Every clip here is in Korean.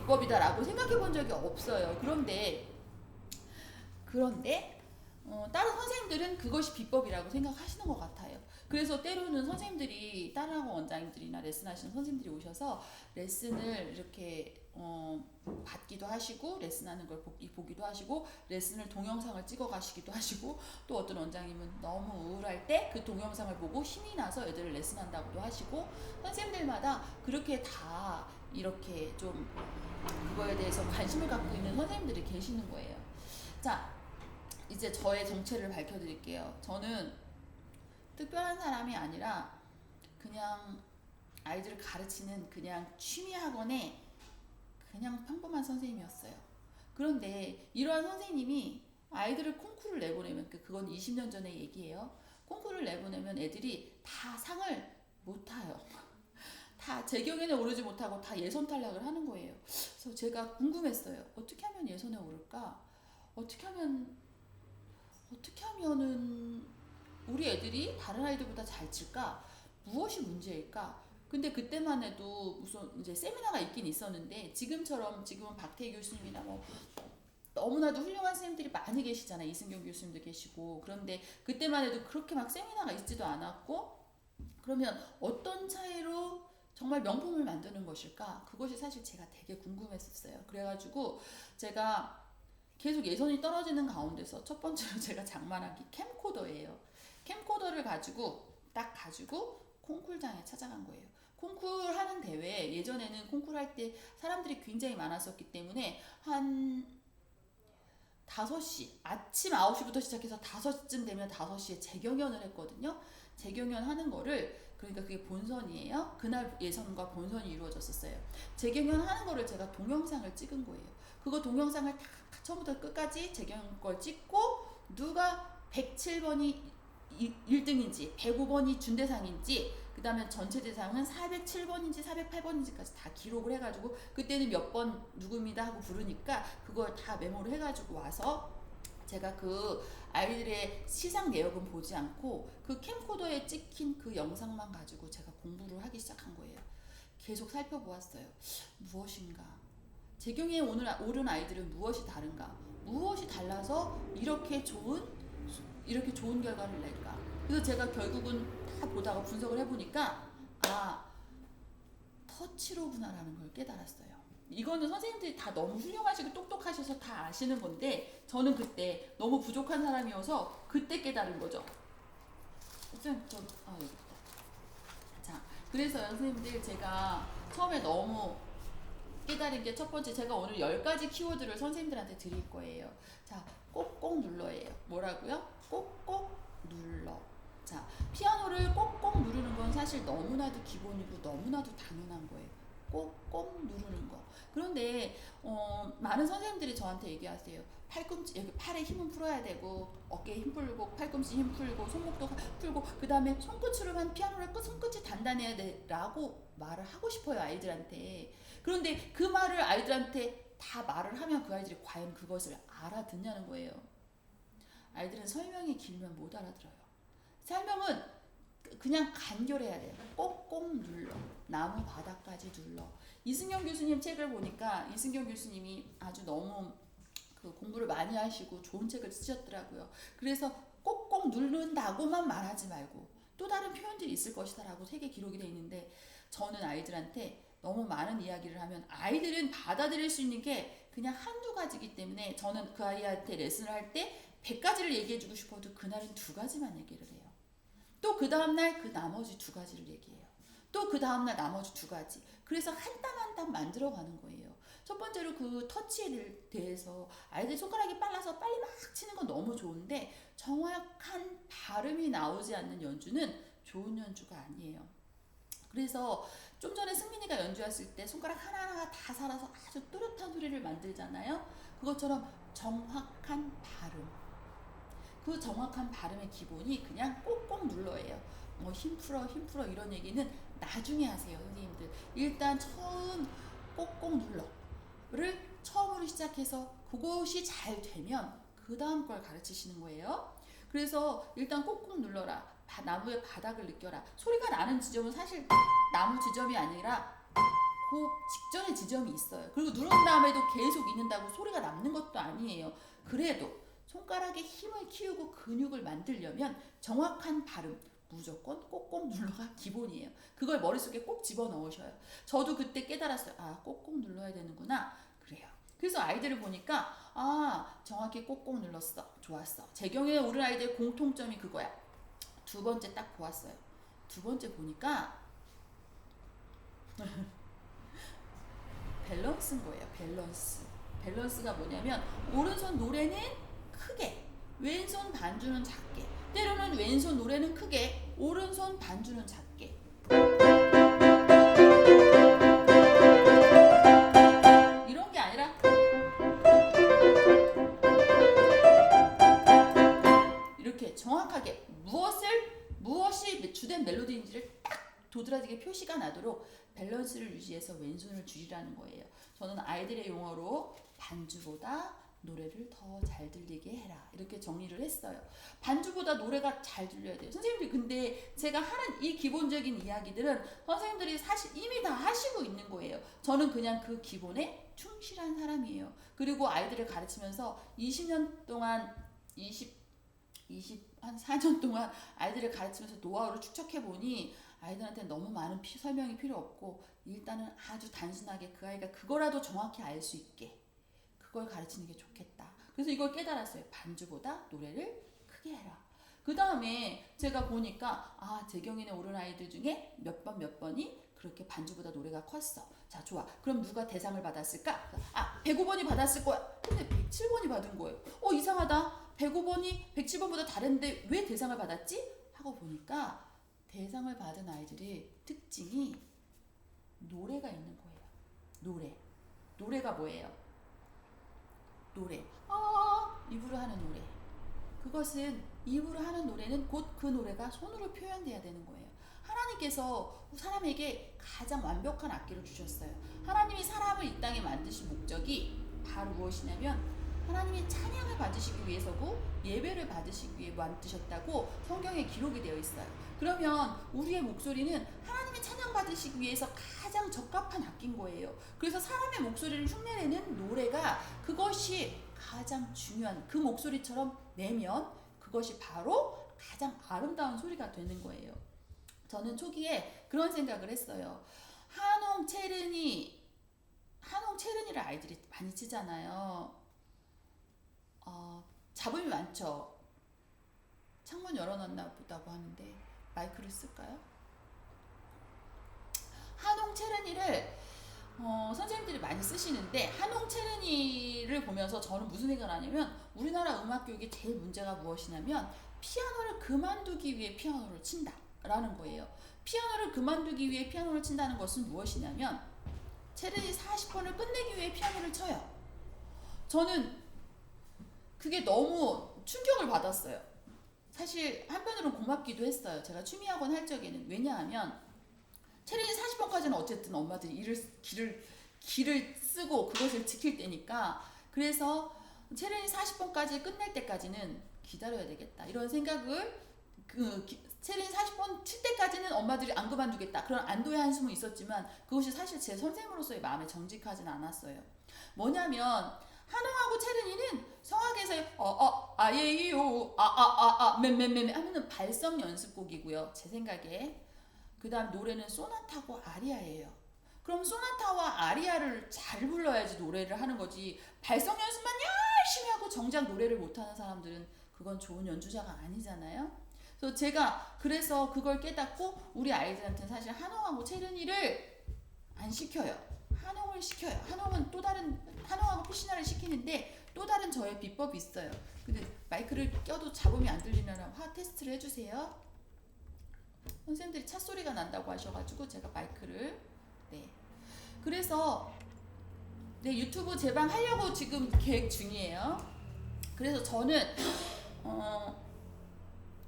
비법이다라고 생각해 본 적이 없어요. 그런데 다른 선생님들은 그것이 비법이라고 생각하시는 것 같아요. 그래서 때로는 선생님들이 다른 학원 원장님들이나 레슨하시는 선생님들이 오셔서 레슨을 이렇게 받기도 하시고 레슨하는 걸 보기도 하시고 레슨을 동영상을 찍어 가시기도 하시고 또 어떤 원장님은 너무 우울할 때 그 동영상을 보고 힘이 나서 애들을 레슨한다고도 하시고 선생님들마다 그렇게 다 이렇게 좀 그거에 대해서 관심을 갖고 있는 선생님들이 계시는 거예요. 자, 이제 저의 정체를 밝혀드릴게요. 저는 특별한 사람이 아니라 그냥 아이들을 가르치는 그냥 취미학원의 그냥 평범한 선생님이었어요. 그런데 이러한 선생님이 아이들을 콩쿠르를 내보내면 그건 20년 전의 얘기예요. 콩쿠르를 내보내면 애들이 다 상을 못 타요. 다 재경연에 오르지 못하고 다 예선 탈락을 하는 거예요. 그래서 제가 궁금했어요. 어떻게 하면 예선에 오를까? 어떻게 하면은 우리 애들이 다른 아이들보다 잘 칠까? 무엇이 문제일까? 근데 그때만 해도 무슨 이제 세미나가 있긴 있었는데 지금은 박태희 교수님이나 뭐 너무나도 훌륭한 선생님들이 많이 계시잖아요. 이승경 교수님도 계시고. 그런데 그때만 해도 그렇게 막 세미나가 있지도 않았고 그러면 어떤 차이로 정말 명품을 만드는 것일까? 그것이 사실 제가 되게 궁금했었어요. 그래가지고 제가 계속 예선이 떨어지는 가운데서 첫 번째로 제가 장만한 게 캠코더예요. 캠코더를 가지고 콩쿨장에 찾아간 거예요. 콩쿨 하는 대회, 예전에는 콩쿨 할 때 사람들이 굉장히 많았었기 때문에 한 5시, 아침 9시부터 시작해서 5시쯤 되면 5시에 재경연을 했거든요. 재경연 하는 거를, 그러니까 그게 본선이에요. 그날 예선과 본선이 이루어졌었어요. 재경연 하는 거를 제가 동영상을 찍은 거예요. 그거 동영상을 다 처음부터 끝까지 재경연 걸 찍고 누가 107번이 1등인지 105번이 준대상인지 그 다음에 전체 대상은 407번인지 408번인지까지 다 기록을 해가지고 그때는 몇 번 누굽니다 하고 부르니까 그걸 다 메모를 해가지고 와서 제가 그 아이들의 시상 내역은 보지 않고 그 캠코더에 찍힌 그 영상만 가지고 제가 공부를 하기 시작한 거예요. 계속 살펴보았어요. 무엇인가? 재경에 오른 아이들은 무엇이 다른가? 무엇이 달라서 이렇게 좋은 결과를 낼까? 그래서 제가 결국은 다 보다가 분석을 해보니까 터치로구나라는 걸 깨달았어요. 이거는 선생님들이 다 너무 훌륭하시고 똑똑하셔서 다 아시는 건데 저는 그때 너무 부족한 사람이어서 그때 깨달은 거죠. 선생님 여기 있다. 자, 그래서요 선생님들 제가 처음에 너무 깨달은 게 첫 번째 제가 오늘 10가지 키워드를 선생님들한테 드릴 거예요. 자, 꼭꼭 눌러예요. 뭐라고요? 꼭꼭 눌러. 자, 피아노를 꼭꼭 누르는 건 사실 너무나도 기본이고 너무나도 당연한 거예요. 꼭꼭 누르는 거. 그런데 많은 선생님들이 저한테 얘기하세요. 팔꿈치 여기 팔에 힘은 풀어야 되고 어깨에 힘 풀고 팔꿈치 힘 풀고 손목도 풀고 그 다음에 손끝으로만 피아노를 손끝이 단단해야 돼라고 말을 하고 싶어요 아이들한테. 그런데 그 말을 아이들한테 다 말을 하면 그 아이들이 과연 그것을 알아듣냐는 거예요. 아이들은 설명이 길면 못 알아들어요. 설명은 그냥 간결해야 돼요. 꼭꼭 눌러. 나무 바닥까지 눌러. 이승경 교수님 책을 보니까 이승경 교수님이 아주 너무 그 공부를 많이 하시고 좋은 책을 쓰셨더라고요. 그래서 꼭꼭 누른다고만 말하지 말고 또 다른 표현들이 있을 것이다 라고 책에 기록이 되어 있는데 저는 아이들한테 너무 많은 이야기를 하면 아이들은 받아들일 수 있는 게 그냥 한두 가지이기 때문에 저는 그 아이한테 레슨을 할 때 100가지를 얘기해주고 싶어도 그날은 2가지만 얘기를 해요. 또 그 다음날 그 나머지 2가지를 얘기해요. 또 그 다음날 나머지 2가지. 그래서 한 땀 한 땀 만들어가는 거예요. 첫 번째로 그 터치에 대해서 아이들 손가락이 빨라서 빨리 막 치는 건 너무 좋은데 정확한 발음이 나오지 않는 연주는 좋은 연주가 아니에요. 그래서 좀 전에 승민이가 연주했을 때 손가락 하나하나가 다 살아서 아주 또렷한 소리를 만들잖아요. 그것처럼 정확한 발음. 그 정확한 발음의 기본이 그냥 꼭꼭 눌러예요. 뭐 힘 풀어 이런 얘기는 나중에 하세요 선생님들. 일단 처음 꼭꼭 눌러를 처음으로 시작해서 그것이 잘 되면 그 다음 걸 가르치시는 거예요. 그래서 일단 꼭꼭 눌러라. 나무의 바닥을 느껴라. 소리가 나는 지점은 사실 나무 지점이 아니라 그 직전에 지점이 있어요. 그리고 누른 다음에도 계속 있는다고 소리가 남는 것도 아니에요. 그래도 손가락에 힘을 키우고 근육을 만들려면 정확한 발음, 무조건 꼭꼭 눌러가 기본이에요. 그걸 머릿속에 꼭 집어넣으셔요. 저도 그때 깨달았어요. 아, 꼭꼭 눌러야 되는구나. 그래요. 그래서 아이들을 보니까 정확히 꼭꼭 눌렀어. 좋았어. 제 경우에 우리 아이들 공통점이 그거야. 두 번째 딱 보았어요. 두 번째 보니까 밸런스인 거예요. 밸런스. 밸런스가 뭐냐면 오른손 노래는 크게, 왼손 반주는 작게. 때로는 왼손 노래는 크게, 오른손 반주는 작게. 이런 게 아니라 이렇게 정확하게 무엇이 주된 멜로디인지를 딱 도드라지게 표시가 나도록 밸런스를 유지해서 왼손을 줄이라는 거예요. 저는 아이들의 용어로 반주보다 노래를 더 잘 들리게 해라 이렇게 정리를 했어요. 반주보다 노래가 잘 들려야 돼요. 선생님들이 근데 제가 하는 이 기본적인 이야기들은 선생님들이 사실 이미 다 하시고 있는 거예요. 저는 그냥 그 기본에 충실한 사람이에요. 그리고 아이들을 가르치면서 20년 동안 한 4년 동안 아이들을 가르치면서 노하우를 축적해 보니 아이들한테 너무 많은 설명이 필요 없고 일단은 아주 단순하게 그 아이가 그거라도 정확히 알 수 있게 그걸 가르치는 게 좋겠다. 그래서 이걸 깨달았어요. 반주보다 노래를 크게 해라. 그 다음에 제가 보니까 제 경연에 오른 아이들 중에 몇 번이 그렇게 반주보다 노래가 컸어. 자, 좋아. 그럼 누가 대상을 받았을까? 105번이 받았을 거야. 근데 107번이 받은 거예요. 이상하다. 105번이 107번보다 다른데 왜 대상을 받았지? 하고 보니까 대상을 받은 아이들의 특징이 노래가 있는 거예요. 노래가 뭐예요? 노래. 입으로 하는 노래. 그것은 입으로 하는 노래는 곧 그 노래가 손으로 표현돼야 되는 거예요. 하나님께서 사람에게 가장 완벽한 악기를 주셨어요. 하나님이 사람을 이 땅에 만드신 목적이 바로 무엇이냐면 하나님이 찬양을 받으시기 위해서고 예배를 받으시기 위해 만드셨다고 성경에 기록이 되어 있어요. 그러면 우리의 목소리는 하나님이 찬양 받으시기 위해서 가장 적합한 악기인 거예요. 그래서 사람의 목소리를 흉내내는 노래가 그것이 가장 중요한 그 목소리처럼 내면 그것이 바로 가장 아름다운 소리가 되는 거예요. 저는 초기에 그런 생각을 했어요. 한홍 체르니를 아이들이 많이 치잖아요. 잡음이 많죠. 창문 열어놨나 보다고 하는데 마이크를 쓸까요? 한홍 체르니를 선생님들이 많이 쓰시는데 한홍 체르니를 보면서 저는 무슨 생각을 하냐면 우리나라 음악 교육의 제일 문제가 무엇이냐면 피아노를 그만두기 위해 피아노를 친다라는 거예요. 피아노를 그만두기 위해 피아노를 친다는 것은 무엇이냐면 체르니 40번을 끝내기 위해 피아노를 쳐요. 저는 그게 너무 충격을 받았어요. 사실 한편으로는 고맙기도 했어요. 제가 취미학원 할 적에는. 왜냐하면 체르니 40번까지는 어쨌든 엄마들이 길을 쓰고 그것을 지킬 때니까 그래서 체르니 40번까지 끝낼 때까지는 기다려야 되겠다. 이런 생각을 체르니 40번 칠 때까지는 엄마들이 안 그만두겠다. 그런 안도의 한숨은 있었지만 그것이 사실 제 선생으로서의 마음에 정직하진 않았어요. 뭐냐면 한홍하고 체르니는 성악에서의 아예요 맴 하면은 발성 연습곡이고요. 제 생각에. 그 다음 노래는 소나타고 아리아예요. 그럼 소나타와 아리아를 잘 불러야지 노래를 하는 거지. 발성 연습만 열심히 하고 정작 노래를 못하는 사람들은 그건 좋은 연주자가 아니잖아요. 그래서 제가 그걸 깨닫고 우리 아이들한테는 사실 한홍하고 체르니를 안 시켜요. 한홍을 시켜요. 한홍하고 피시나를 시키는데 또 다른 저의 비법이 있어요. 근데 마이크를 껴도 잡음이 안 들리려면 테스트를 해주세요. 선생님들이 차 소리가 난다고 하셔가지고 제가 마이크를 그래서 유튜브 재방하려고 지금 계획 중이에요. 그래서 저는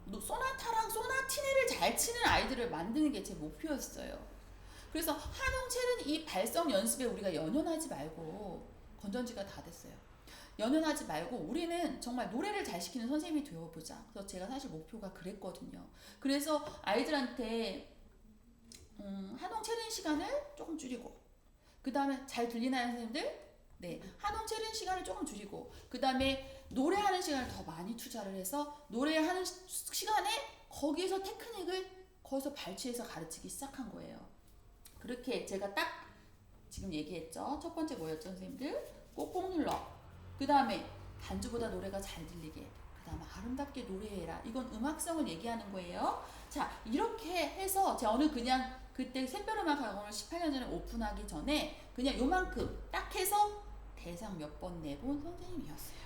소나타랑 소나티네를 잘 치는 아이들을 만드는 게 제 목표였어요. 그래서 한홍 체르니 이 발성 연습에 우리가 연연하지 말고 건전지가 다 됐어요. 연연하지 말고 우리는 정말 노래를 잘 시키는 선생님이 되어보자. 그래서 제가 사실 목표가 그랬거든요. 그래서 아이들한테 한홍 체르니 시간을 조금 줄이고 그 다음에 잘 들리나요, 선생님들? 네, 한홍 체른 시간을 조금 줄이고, 그 다음에 노래하는 시간을 더 많이 투자를 해서 노래하는 시간에 거기에서 테크닉을 거기서 발췌해서 가르치기 시작한 거예요. 그렇게 제가 딱 지금 얘기했죠. 첫 번째 뭐였죠, 선생님들? 꼭꼭 눌러. 그 다음에 반주보다 노래가 잘 들리게. 그 다음에 아름답게 노래해라. 이건 음악성을 얘기하는 거예요. 자, 이렇게 해서 저는 그냥 그때 샛별음악 학원을 18년 전에 오픈하기 전에 그냥 요만큼 딱 해서 대상 몇 번 내본 선생님이었어요.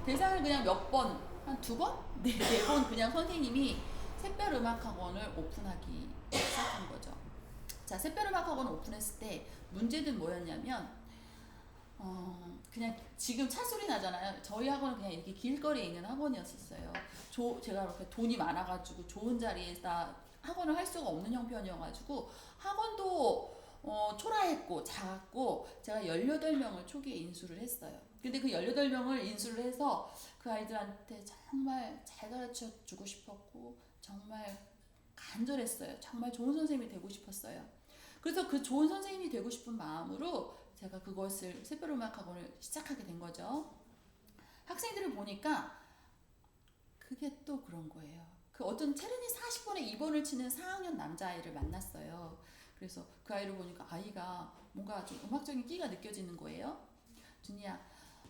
대상을 그냥 몇 번, 한 두 번? 네, 네 번 그냥 선생님이 샛별음악 학원을 오픈하기 시작한 거죠. 자, 샛별음악 학원을 오픈했을 때 문제는 뭐였냐면 그냥 지금 차 소리 나잖아요. 저희 학원은 그냥 이렇게 길거리에 있는 학원이었었어요. 제가 그렇게 돈이 많아가지고 좋은 자리에다 학원을 할 수가 없는 형편이어가지고 학원도 초라했고 작았고 제가 18명을 초기에 인수를 했어요. 근데 그 18명을 인수를 해서 그 아이들한테 정말 잘 가르쳐 주고 싶었고 정말 간절했어요. 정말 좋은 선생님이 되고 싶었어요. 그래서 그 좋은 선생님이 되고 싶은 마음으로 제가 그것을 샛별음악 학원을 시작하게 된 거죠. 학생들을 보니까 그게 또 그런 거예요. 그 어떤 체르니 40번에 2번을 치는 4학년 남자아이를 만났어요. 그래서 그 아이를 보니까 아이가 뭔가 좀 음악적인 끼가 느껴지는 거예요. 준이야,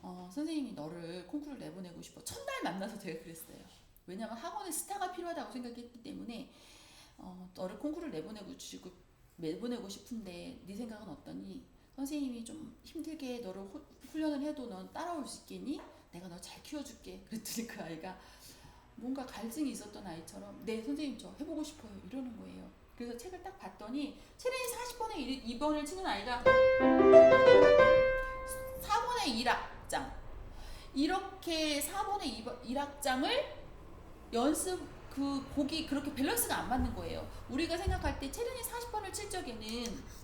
선생님이 너를 콩쿠르 내보내고 싶어. 첫날 만나서 제가 그랬어요. 왜냐면 학원에 스타가 필요하다고 생각했기 때문에 너를 콩쿠르 내보내고 싶은데 네 생각은 어떠니? 선생님이 좀 힘들게 너를 훈련을 해도 넌 따라올 수 있겠니? 내가 너 잘 키워줄게. 그랬더니 그 아이가 뭔가 갈증이 있었던 아이처럼 네 선생님 저 해보고 싶어요 이러는 거예요. 그래서 책을 딱 봤더니 체르니 40번에 2번을 치는 아이가 4번에 1악장 이렇게 4번에 1악장을 연습 그 곡이 그렇게 밸런스가 안 맞는 거예요. 우리가 생각할 때 체르니 40번을 칠 적에는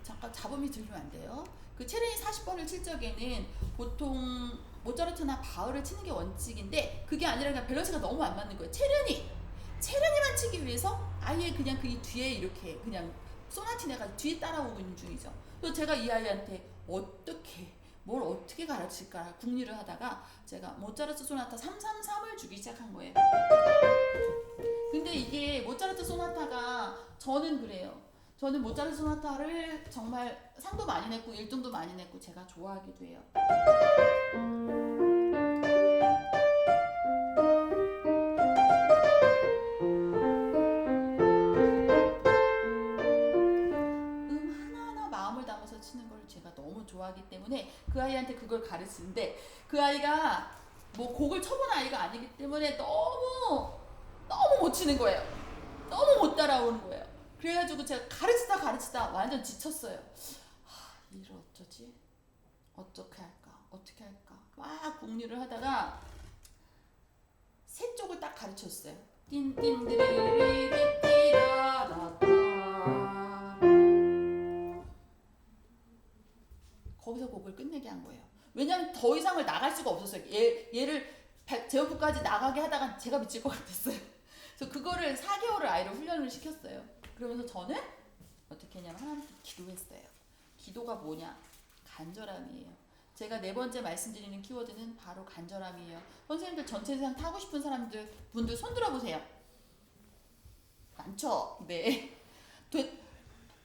잠깐 잡음이 들리면 안 돼요. 그 체르니 40번을 칠 적에는 보통 모차르트나 바흐를 치는 게 원칙인데 그게 아니라 그냥 밸런스가 너무 안 맞는 거예요. 체르니만 치기 위해서 아예 그냥 그 뒤에 이렇게 그냥 소나티네가 뒤에 따라오고 있는 중이죠. 그래서 제가 이 아이한테 뭘 어떻게 가르칠까 궁리를 하다가 제가 모차르트 소나타 333을 주기 시작한 거예요. 근데 이게 모차르트 소나타가 저는 그래요. 저는 모차르트 소나타를 정말 상도 많이 냈고 1등도 많이 냈고 제가 좋아하기도 해요. 하나하나 마음을 담아서 치는 걸 제가 너무 좋아하기 때문에 그 아이한테 그걸 가르치는데 그 아이가 뭐 곡을 쳐본 아이가 아니기 때문에 너무 못 치는 거예요. 너무 못 따라오는 거예요. 그래가지고 제가 가르치다 완전 지쳤어요. 이를 어쩌지? 어떻게 할까? 막 궁리를 하다가 세 쪽을 딱 가르쳤어요. 띵띵드리리리띠라라따 거기서 곡을 끝내게 한 거예요. 왜냐면 더 이상을 나갈 수가 없었어요. 얘를 제어부까지 나가게 하다가 제가 미칠 것 같았어요. 그래서 그거를 4개월을 아이를 훈련을 시켰어요. 그러면서 저는 어떻게 했냐면 하나님께 기도했어요. 기도가 뭐냐? 간절함이에요. 제가 네 번째 말씀드리는 키워드는 바로 간절함이에요. 선생님들 전체 세상 타고 싶은 분들 손 들어보세요. 많죠? 네.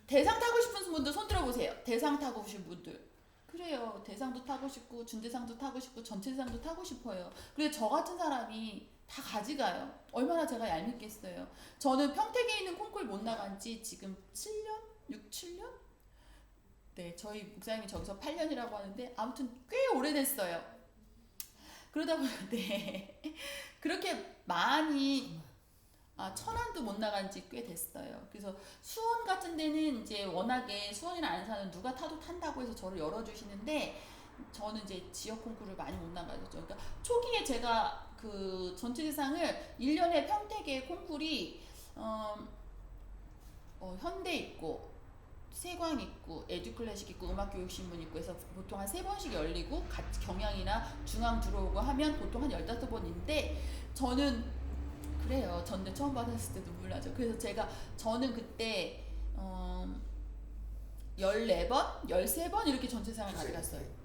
대상 타고 싶은 분들 손 들어보세요. 대상 타고 싶은 분들. 그래요. 대상도 타고 싶고 준대상도 타고 싶고 전체대상도 타고 싶어요. 그래 저 같은 사람이 다 가져가요. 얼마나 제가 얄밉겠어요. 저는 평택에 있는 콩쿠르 못 나간 지 지금 7년? 6, 7년? 네, 저희 목사님이 저기서 8년이라고 하는데 아무튼 꽤 오래됐어요. 그러다 보니까 네. 그렇게 많이 천안도 못 나간 지 꽤 됐어요. 그래서 수원 같은 데는 이제 워낙에 수원이나 안산은 누가 타도 탄다고 해서 저를 열어주시는데 저는 이제 지역 콩쿠르를 많이 못 나가죠. 그러니까 초기에 제가 그 전체대상을 1년에 평택에 콩쿠르이 현대 있고 세광 있고 에듀클래식 있고 음악교육신문 있고 해서 보통 한 3번씩 열리고 같이 경향이나 중앙 들어오고 하면 보통 한 15번인데 저는 그래요. 전대 처음 받았을 때 눈물 나죠. 그래서 저는 그때 14번, 13번 이렇게 전체상을 가져갔어요.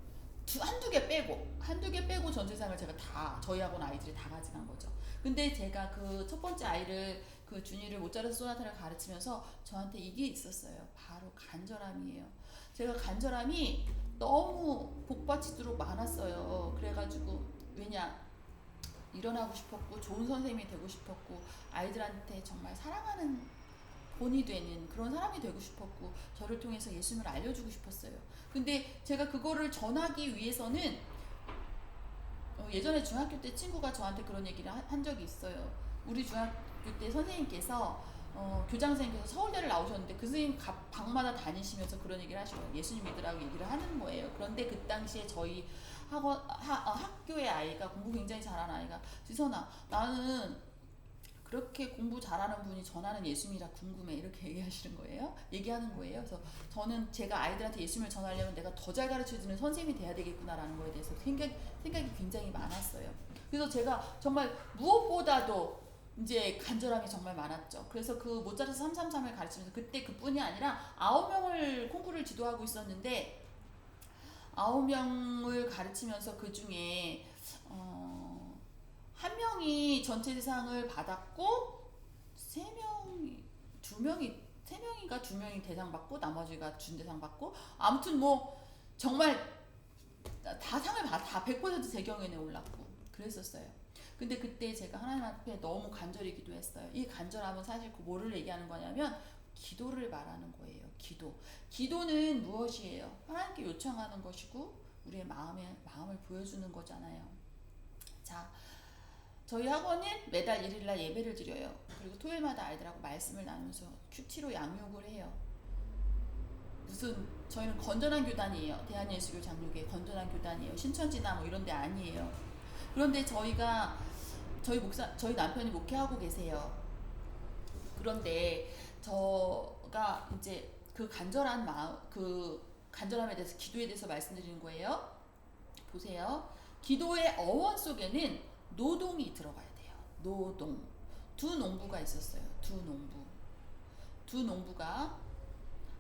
한두 개 빼고 전체상을 제가 다 저희 학원 아이들이 다 가져간 거죠. 근데 제가 그 첫 번째 아이를 그 준이를 모차르트 소나타를 가르치면서 저한테 이게 있었어요. 바로 간절함이에요. 제가 간절함이 너무 복받치도록 많았어요. 그래가지고 왜냐 일어나고 싶었고 좋은 선생님이 되고 싶었고 아이들한테 정말 사랑하는 본이 되는 그런 사람이 되고 싶었고 저를 통해서 예수님을 알려주고 싶었어요. 근데 제가 그거를 전하기 위해서는 예전에 중학교 때 친구가 저한테 그런 얘기를 한 적이 있어요. 우리 중학교 때 선생님께서 교장 선생님께서 서울대를 나오셨는데 그 선생님 방마다 다니시면서 그런 얘기를 하시고요. 예수님 믿으라고 얘기를 하는 거예요. 그런데 그 당시에 저희 학교의 아이가 공부 굉장히 잘하는 아이가 지선아 나는 그렇게 공부 잘하는 분이 전하는 예수님이라 궁금해 이렇게 얘기하는 거예요. 그래서 저는 제가 아이들한테 예수님을 전하려면 내가 더 잘 가르쳐주는 선생님이 돼야 되겠구나라는 거에 대해서 생각이 굉장히 많았어요. 그래서 제가 정말 무엇보다도 이제 간절함이 정말 많았죠. 그래서 그 모차르트 333을 가르치면서 그때 그뿐이 아니라 9명을 콩쿠르를 지도하고 있었는데 9명을 가르치면서 그 중에 한 명이 전체 대상을 받았고 세 명인가 두 명이 대상 받고 나머지가 준대상 받고 아무튼 뭐 정말 다 상을 다 100% 제 경연에 올랐고 그랬었어요. 근데 그때 제가 하나님 앞에 너무 간절히 기도했어요. 이 간절함은 사실 그 뭐를 얘기하는 거냐면 기도를 말하는 거예요. 기도는 무엇이에요? 하나님께 요청하는 것이고 우리의 마음을 보여주는 거잖아요. 자, 저희 학원은 매달 1일날 예배를 드려요. 그리고 토요일마다 아이들하고 말씀을 나누면서 큐티로 양육을 해요. 무슨 저희는 건전한 교단이에요. 대한예수교 장로교회 건전한 교단이에요. 신천지나 뭐 이런 데 아니에요. 그런데 저희 남편이 목회하고 계세요. 그런데 저가 이제 그 간절한 마음, 그 간절함에 대해서 기도에 대해서 말씀드리는 거예요. 보세요. 기도의 어원 속에는 노동이 들어가야 돼요. 노동. 두 농부가 있었어요. 두 농부가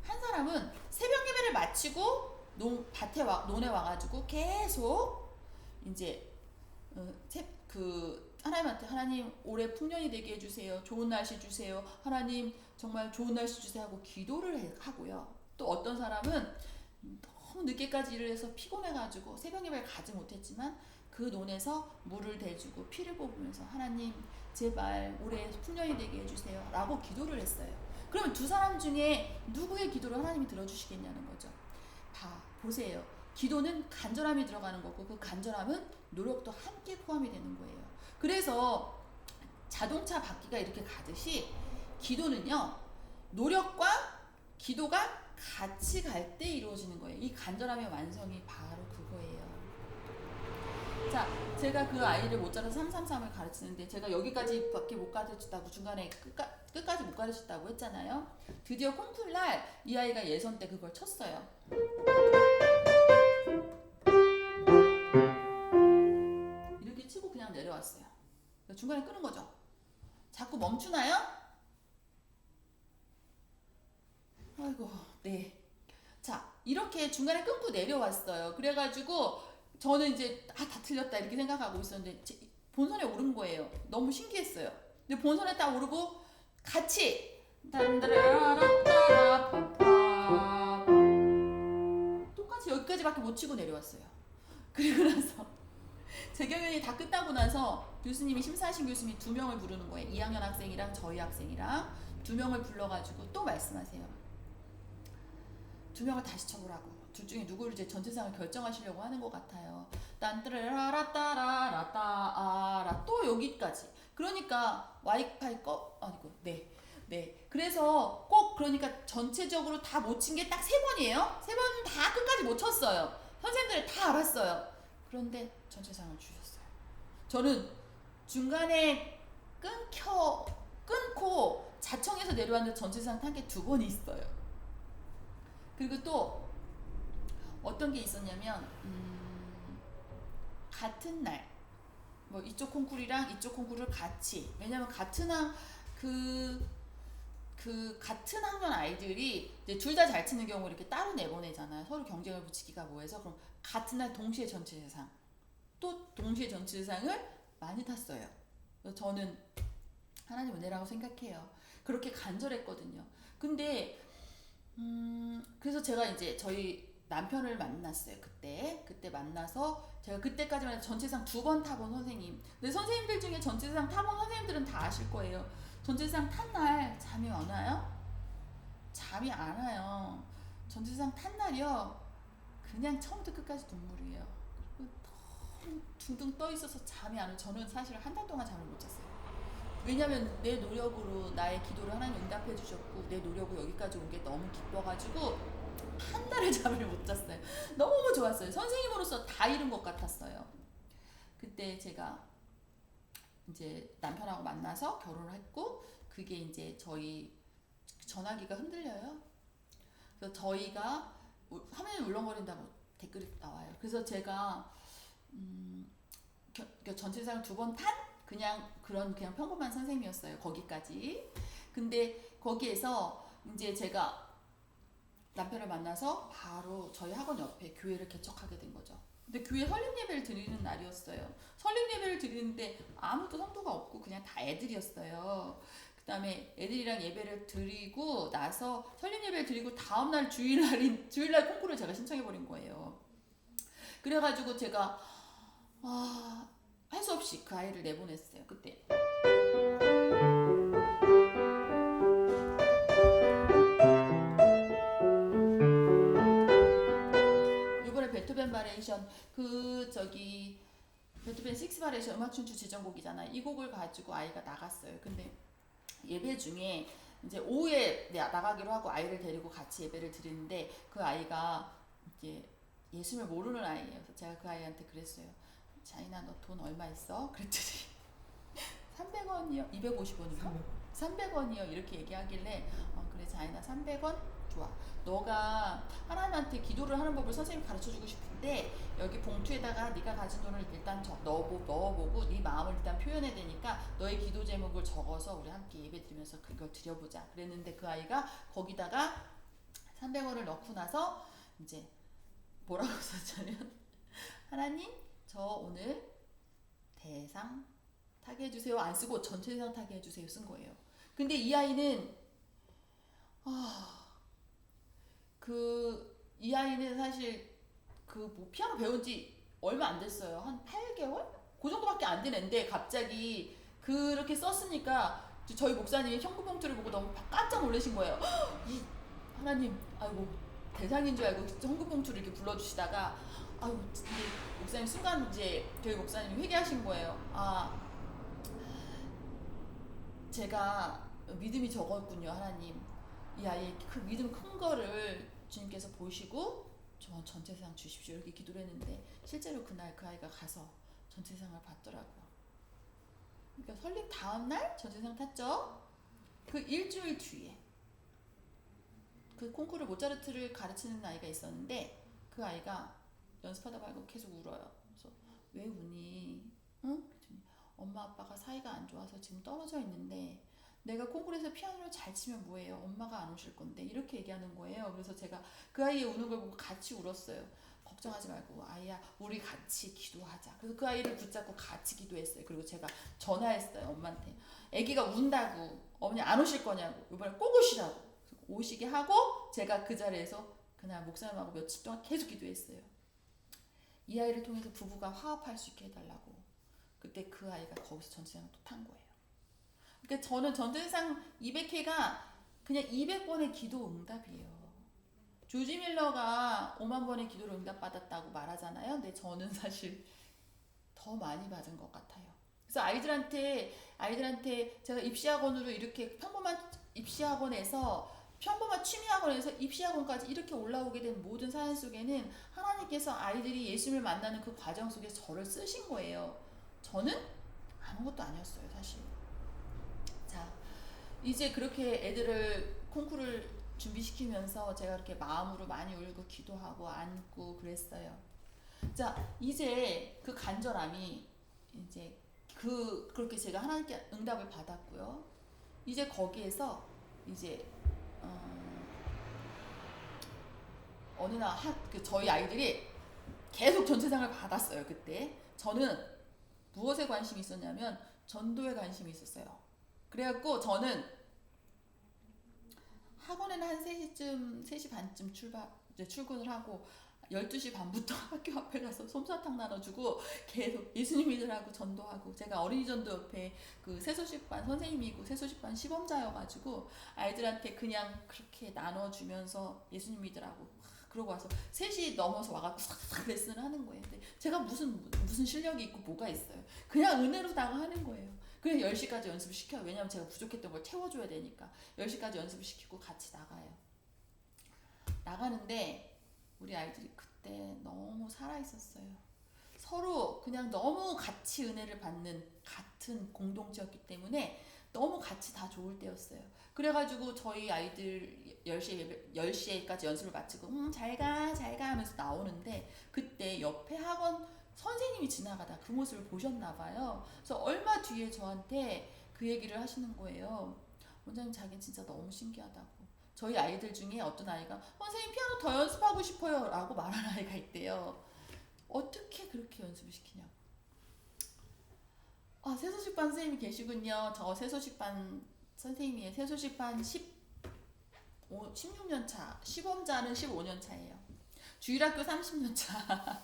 한 사람은 새벽 예배를 마치고 논에 와가지고 계속 이제 하나님한테 하나님 올해 풍년이 되게 해주세요. 좋은 날씨 주세요. 하나님 정말 좋은 날씨 주세요 하고 기도를 하고요. 또 어떤 사람은 너무 늦게까지 일을 해서 피곤해가지고 새벽 예배를 가지 못했지만 그 논에서 물을 대주고 피를 뽑으면서 하나님 제발 올해 풍년이 되게 해주세요 라고 기도를 했어요. 그러면 두 사람 중에 누구의 기도를 하나님이 들어주시겠냐는 거죠. 보세요. 기도는 간절함이 들어가는 거고 그 간절함은 노력도 함께 포함이 되는 거예요. 그래서 자동차 바퀴가 이렇게 가듯이 기도는요 노력과 기도가 같이 갈 때 이루어지는 거예요. 이 간절함의 완성이 바로 그거예요. 자, 제가 그 아이를 모차르트 333을 가르치는데 제가 여기까지밖에 못 가르쳤다고 중간에 끝까지 못 가르쳤다고 했잖아요. 드디어 콩쿨날 이 아이가 예선 때 그걸 쳤어요. 이렇게 치고 그냥 내려왔어요. 중간에 끄는 거죠. 자꾸 멈추나요? 아이고, 네. 자, 이렇게 중간에 끊고 내려왔어요. 그래가지고 저는 이제 다 틀렸다 이렇게 생각하고 있었는데 본선에 오른 거예요. 너무 신기했어요. 근데 본선에 딱 오르고 같이 똑같이 여기까지밖에 못 치고 내려왔어요. 그리고 나서 제 경연이 다 끝나고 나서 교수님이 심사하신 교수님이 2명을 부르는 거예요. 2학년 학생이랑 저희 학생이랑 2명을 불러가지고 또 말씀하세요. 2명을 다시 쳐보라고. 둘 중에 누구를 이제 전체상을 결정하시려고 하는 것 같아요. 딴뜨라라따라라따아라 또 여기까지. 그러니까 와이파이 네. 그래서 꼭 그러니까 전체적으로 다 못 친 게 딱 3번이에요. 3번 다 끝까지 못 쳤어요. 선생님들 다 알았어요. 그런데 전체상을 주셨어요. 저는 중간에 끊고 자청해서 내려왔는데 전체상 탄 게 2번 있어요. 그리고 또 어떤 게 있었냐면 같은 날 뭐 이쪽 콩쿠르랑 이쪽 콩쿠르를 같이 왜냐면 같은 그 그 같은 학년 아이들이 이제 둘 다 잘 치는 경우 이렇게 따로 내보내잖아요. 서로 경쟁을 붙이기가 뭐해서. 그럼 같은 날 동시에 전체대상 또 동시에 전체대상을 많이 탔어요. 그래서 저는 하나님 은혜라고 생각해요. 그렇게 간절했거든요. 근데 그래서 제가 이제 저희 남편을 만났어요. 그때 만나서 제가 그때까지만 해도 전체상 2번 타본 선생님. 근데 선생님들 중에 전체상 타본 선생님들은 다 아실 거예요. 전체상 탄 날 잠이 안 와요? 잠이 안 와요. 전체상 탄 날이요. 그냥 처음부터 끝까지 눈물이에요. 그리고 너무 둥둥 떠 있어서 잠이 안 와요. 저는 사실 한 달 동안 잠을 못 잤어요. 왜냐면 내 노력으로 나의 기도를 하나님 응답해 주셨고 내 노력으로 여기까지 온 게 너무 기뻐가지고 한 달을 잠을 못 잤어요. 너무 좋았어요. 선생님으로서 다 이룬 것 같았어요. 그때 제가 이제 남편하고 만나서 결혼을 했고 그게 이제 저희 전화기가 흔들려요. 그래서 저희가 화면이 울렁거린다고 댓글이 나와요. 그래서 제가 전체상을 2번 탄 그냥 평범한 선생님이었어요. 거기까지. 근데 거기에서 이제 제가 남편을 만나서 바로 저희 학원 옆에 교회를 개척하게 된 거죠. 근데 교회 설립 예배를 드리는 날이었어요. 설립 예배를 드리는데 아무도 성도가 없고 그냥 다 애들이었어요. 그 다음에 애들이랑 예배를 드리고 나서 설립 예배를 드리고 다음날 주일날 콩쿠르를 제가 신청해버린 거예요. 그래가지고 제가 할 수 없이 그 아이를 내보냈어요. 그때. 이번에 베토벤 바레이션 베토벤 6 바레이션 음악춘추 지정곡이잖아요. 이 곡을 가지고 아이가 나갔어요. 근데 예배 중에 이제 오후에 나가기로 하고 아이를 데리고 같이 예배를 드리는데 그 아이가 이제 예수를 모르는 아이예요. 그래서 제가 그 아이한테 그랬어요. 자인아 너 돈 얼마 있어? 그랬더니 300원이요? 250원이요? 300원이요? 이렇게 얘기하길래 그래 자인아 300원? 좋아. 너가 하나님한테 기도를 하는 법을 선생님이 가르쳐주고 싶은데 여기 봉투에다가 네가 가진 돈을 일단 넣어보고 네 마음을 일단 표현해야 되니까 너의 기도 제목을 적어서 우리 함께 예배 드리면서 그걸 드려보자. 그랬는데 그 아이가 거기다가 300원을 넣고 나서 이제 뭐라고 썼냐면 하나님 저 오늘 대상 타게 해주세요 안 쓰고 전체 대상 타게 해주세요 쓴 거예요. 근데 이 아이는 이 아이는 사실 피아노 배운 지 얼마 안 됐어요. 한 8개월? 그 정도밖에 안 된 애인데 갑자기 그렇게 썼으니까 저희 목사님이 현금 봉투를 보고 너무 깜짝 놀라신 거예요. 하나님, 아이고 대상인 줄 알고 현금 봉투를 이렇게 불러주시다가 아이고 목사님 순간 이제 저희 목사님이 회개하신 거예요. 제가 믿음이 적었군요. 하나님 이 아이의 그 믿음 큰 거를 주님께서 보시고 저 전체상 주십시오 이렇게 기도를 했는데 실제로 그날 그 아이가 가서 전체상을 받더라고요. 그러니까 설립 다음날 전체상 탔죠. 그 일주일 뒤에 그 콩쿠르 모차르트를 가르치는 아이가 있었는데 그 아이가 연습하다 말고 계속 울어요. 그래서 왜 우니? 응? 그랬더니 엄마 아빠가 사이가 안 좋아서 지금 떨어져 있는데 내가 콩쿠르에서 피아노를 잘 치면 뭐예요? 엄마가 안 오실 건데 이렇게 얘기하는 거예요. 그래서 제가 그 아이의 우는 걸 보고 같이 울었어요. 걱정하지 말고 아이야 우리 같이 기도하자. 그래서 그 아이를 붙잡고 같이 기도했어요. 그리고 제가 전화했어요 엄마한테. 아기가 운다고 어머니 안 오실 거냐고 이번에 꼭 오시라고 오시게 하고 제가 그 자리에서 그날 목사님하고 며칠 동안 계속 기도했어요. 이 아이를 통해서 부부가 화합할 수 있게 해달라고. 그때 그 아이가 거기서 전체상을 또 탄 거예요. 그러니까 저는 전체상 200회가 그냥 200번의 기도 응답이에요. 조지 밀러가 5만 번의 기도를 응답받았다고 말하잖아요. 근데 저는 사실 더 많이 받은 것 같아요. 그래서 아이들한테 제가 입시학원으로 이렇게 평범한 입시학원에서 평범한 취미학원에서 입시학원까지 이렇게 올라오게 된 모든 사연 속에는 하나님께서 아이들이 예수님을 만나는 그 과정 속에 저를 쓰신 거예요. 저는 아무것도 아니었어요 사실. 자 이제 그렇게 애들을 콩쿠르를 준비시키면서 제가 이렇게 마음으로 많이 울고 기도하고 안고 그랬어요. 자 이제 그 간절함이 이제 그렇게 제가 하나님께 응답을 받았고요. 이제 거기에서 이제 어느 날 저희 아이들이 계속 전체상을 받았어요. 그때 저는 무엇에 관심이 있었냐면 전도에 관심이 있었어요. 그래갖고 저는 학원에는 한 3시쯤 3시 반쯤 출근을 하고 12시 반부터 학교 앞에 가서 솜사탕 나눠주고 계속 예수님 믿으라고 전도하고, 제가 어린이 전도 옆에 그 새소식반 선생님이고 새소식반 시범자여가지고 아이들한테 그냥 그렇게 나눠주면서 예수님 믿으라고 그러고 와서 3시 넘어서 와갖고 싹 레슨을 하는 거예요. 근데 제가 무슨 실력이 있고 뭐가 있어요. 그냥 은혜로다가 하는 거예요. 그래서 10시까지 연습을 시켜요. 왜냐면 제가 부족했던 걸 채워줘야 되니까 10시까지 연습을 시키고 같이 나가요. 나가는데 우리 아이들이 그때 너무 살아있었어요. 서로 그냥 너무 같이 은혜를 받는 같은 공동체였기 때문에 너무 같이 다 좋을 때였어요. 그래가지고 저희 아이들 10시에까지 연습을 마치고 잘가 하면서 나오는데, 그때 옆에 학원 선생님이 지나가다 그 모습을 보셨나봐요. 그래서 얼마 뒤에 저한테 그 얘기를 하시는 거예요. 원장님, 자기는 진짜 너무 신기하다고. 저희 아이들 중에 어떤 아이가 선생님 피아노 더 연습하고 싶어요 라고 말하는 아이가 있대요. 어떻게 그렇게 연습을 시키냐고. 새소식반 선생님이 계시군요. 저 새소식반 선생님이에요. 새소식반 16년 차, 시범자는 15년 차예요. 주일학교 30년 차.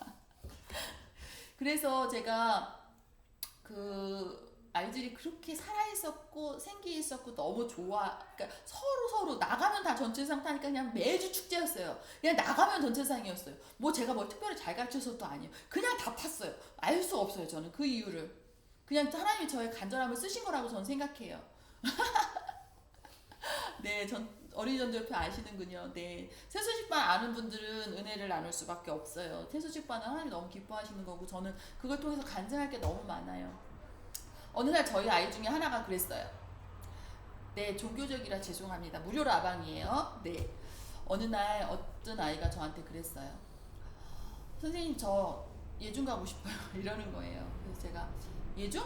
그래서 제가 그 아이들이 그렇게 살아있었고 생기있었고 너무 좋아. 그러니까 서로 나가면 다 전체상 타니까 그냥 매주 축제였어요. 그냥 나가면 전체상이었어요. 뭐 제가 뭐 특별히 잘 가르쳐서도 아니에요. 그냥 다 탔어요. 알 수 없어요. 저는 그 이유를. 그냥 하나님이 저의 간절함을 쓰신 거라고 저는 생각해요. 네, 어린이전도협회 아시는군요. 네, 새소식반 아는 분들은 은혜를 나눌 수밖에 없어요. 새소식반은 하나님이 너무 기뻐하시는 거고, 저는 그걸 통해서 간증할 게 너무 많아요. 어느 날 저희 아이 중에 하나가 그랬어요. 네, 종교적이라 죄송합니다. 무료로 아방이에요. 네, 어느 날 어떤 아이가 저한테 그랬어요. 선생님, 저 예중 가고 싶어요. 이러는 거예요. 그래서 제가 예중?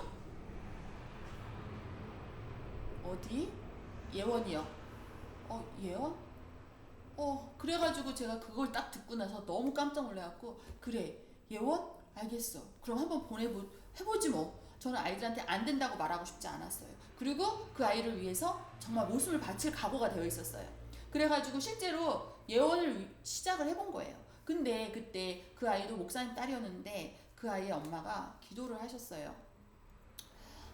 어디? 예원이요. 예원? 그래가지고 제가 그걸 딱 듣고 나서 너무 깜짝 놀라갖고, 그래, 예원? 알겠어. 그럼 한번 해보지 뭐. 저는 아이들한테 안 된다고 말하고 싶지 않았어요. 그리고 그 아이를 위해서 정말 목숨을 바칠 각오가 되어 있었어요. 그래가지고 실제로 예원을 시작을 해본 거예요. 근데 그때 그 아이도 목사님 딸이었는데 그 아이의 엄마가 기도를 하셨어요.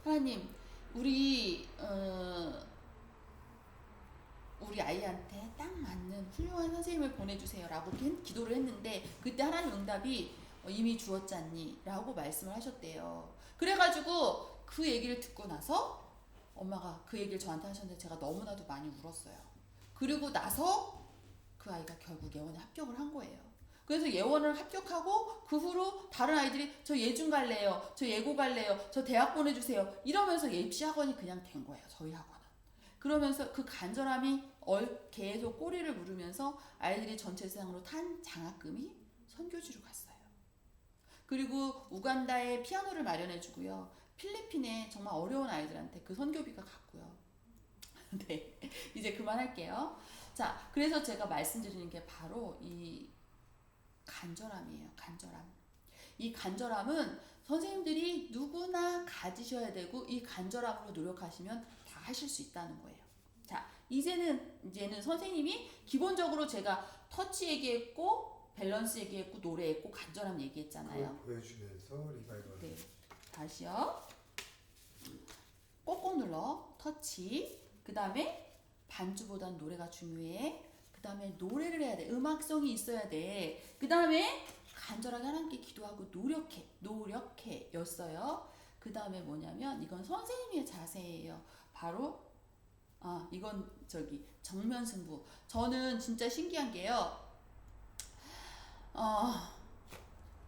하나님, 우리 아이한테 딱 맞는 훌륭한 선생님을 보내주세요 라고 기도를 했는데, 그때 하나님 응답이 이미 주었잖니 라고 말씀을 하셨대요. 그래가지고 그 얘기를 듣고 나서 엄마가 그 얘기를 저한테 하셨는데 제가 너무나도 많이 울었어요. 그리고 나서 그 아이가 결국 예원에 합격을 한 거예요. 그래서 예원을 합격하고 그 후로 다른 아이들이 저 예중 갈래요, 저 예고 갈래요, 저 대학 보내주세요 이러면서 예입시 학원이 그냥 된 거예요. 저희 학원은. 그러면서 그 간절함이 계속 꼬리를 물으면서 아이들이 전체상으로 탄 장학금이 선교지로 갔어요. 그리고 우간다에 피아노를 마련해주고요. 필리핀에 정말 어려운 아이들한테 그 선교비가 갔고요. 네, 이제 그만할게요. 자, 그래서 제가 말씀드리는 게 바로 이 간절함이에요. 간절함. 이 간절함은 선생님들이 누구나 가지셔야 되고, 이 간절함으로 노력하시면 다 하실 수 있다는 거예요. 자, 이제는 선생님이 기본적으로 제가 터치 얘기했고, 밸런스 얘기했고, 노래했고, 간절함 얘기했잖아요. 보여주면서 리바이벌. 네, 다시요. 꼭꼭 눌러. 터치. 그 다음에 반주보단 노래가 중요해. 그 다음에 노래를 해야 돼. 음악성이 있어야 돼. 그 다음에 간절하게 하나님께 기도하고 노력해 였어요. 그 다음에 뭐냐면 이건 선생님의 자세예요. 바로 이건 정면 승부. 저는 진짜 신기한 게요.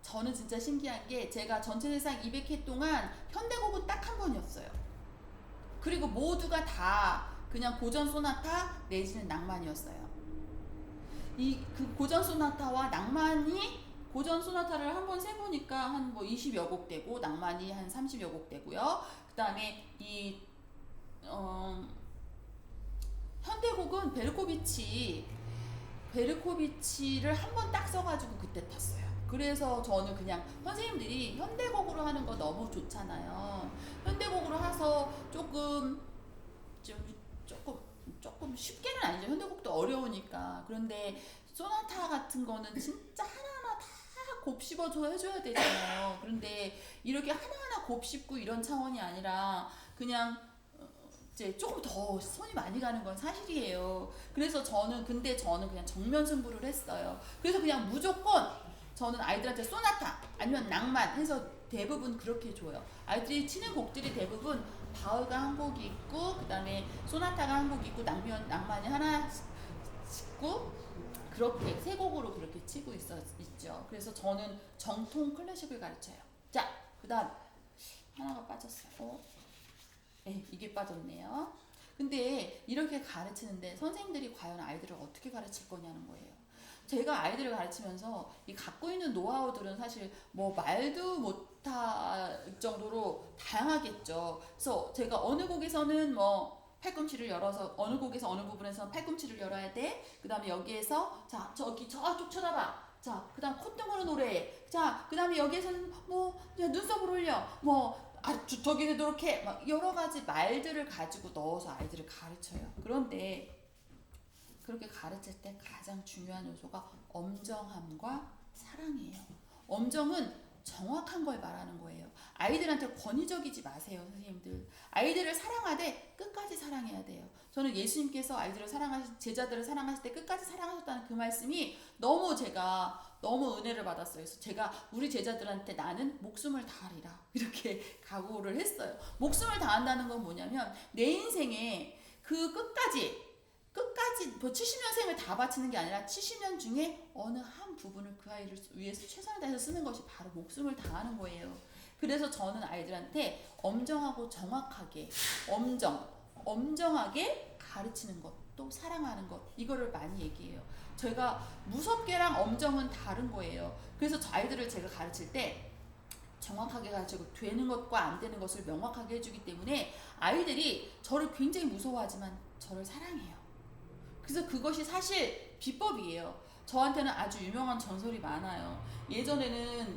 저는 진짜 신기한 게, 제가 전체대상 200회 동안 현대곡은 딱 한 번이었어요. 그리고 모두가 다 그냥 고전 소나타 내지는 낭만이었어요. 그 고전 소나타와 낭만이, 고전 소나타를 한 번 세보니까 한 20여 곡 되고, 낭만이 한 30여 곡 되고요. 그 다음에 현대곡은 베르코비치를 한 번 딱 써가지고 그때 탔어요. 그래서 저는 그냥 선생님들이 현대곡으로 하는 거 너무 좋잖아요. 현대곡으로 해서 조금 쉽게는 아니죠. 현대곡도 어려우니까. 그런데 소나타 같은 거는 진짜 하나하나 다 곱씹어서 해줘야 되잖아요. 그런데 이렇게 하나하나 곱씹고 이런 차원이 아니라 그냥 이제 조금 더 손이 많이 가는 건 사실이에요. 그래서 저는 그냥 정면 승부를 했어요. 그래서 그냥 무조건 저는 아이들한테 소나타 아니면 낭만 해서 대부분 그렇게 줘요. 아이들이 치는 곡들이 대부분 바흐가 한 곡이 있고 그다음에 소나타가 한 곡이 있고 낭만이 하나 있고 그렇게 세 곡으로 그렇게 치고 있죠. 그래서 저는 정통 클래식을 가르쳐요. 자, 그다음 하나가 빠졌어요. 네, 이게 빠졌네요. 근데 이렇게 가르치는데 선생님들이 과연 아이들을 어떻게 가르칠 거냐는 거예요. 제가 아이들을 가르치면서 이 갖고 있는 노하우들은 사실 뭐 말도 못할 정도로 다양하겠죠. 그래서 제가 어느 곡에서는 뭐 팔꿈치를 열어서 어느 곡에서 어느 부분에서 팔꿈치를 열어야 돼. 그 다음에 여기에서 자 저기 저쪽 쳐다봐. 자 그다음 콧등으로 노래해. 자 그다음에 여기에서는 뭐 눈썹을 올려. 뭐 저기 이렇게 막 여러 가지 말들을 가지고 넣어서 아이들을 가르쳐요. 그런데 그렇게 가르칠 때 가장 중요한 요소가 엄정함과 사랑이에요. 엄정은 정확한 걸 말하는 거예요. 아이들한테 권위적이지 마세요, 선생님들. 아이들을 사랑하되 끝까지 사랑해야 돼요. 저는 예수님께서 제자들을 사랑하실 때 끝까지 사랑하셨다는 그 말씀이 제가 너무 은혜를 받았어요. 그래서 제가 우리 제자들한테 나는 목숨을 다하리라 이렇게 각오를 했어요. 목숨을 다한다는 건 뭐냐면 내 인생에 그 끝까지 뭐 70년 생을 다 바치는 게 아니라 70년 중에 어느 한 부분을 그 아이를 위해서 최선을 다해서 쓰는 것이 바로 목숨을 다하는 거예요. 그래서 저는 아이들한테 엄정하고 정확하게 엄정하게 가르치는 것, 또 사랑하는 것 이거를 많이 얘기해요. 제가 무섭게랑 엄정은 다른 거예요. 그래서 저 아이들을 제가 가르칠 때 정확하게 가르치고 되는 것과 안 되는 것을 명확하게 해주기 때문에 아이들이 저를 굉장히 무서워하지만 저를 사랑해요. 그래서 그것이 사실 비법이에요. 저한테는 아주 유명한 전설이 많아요. 예전에는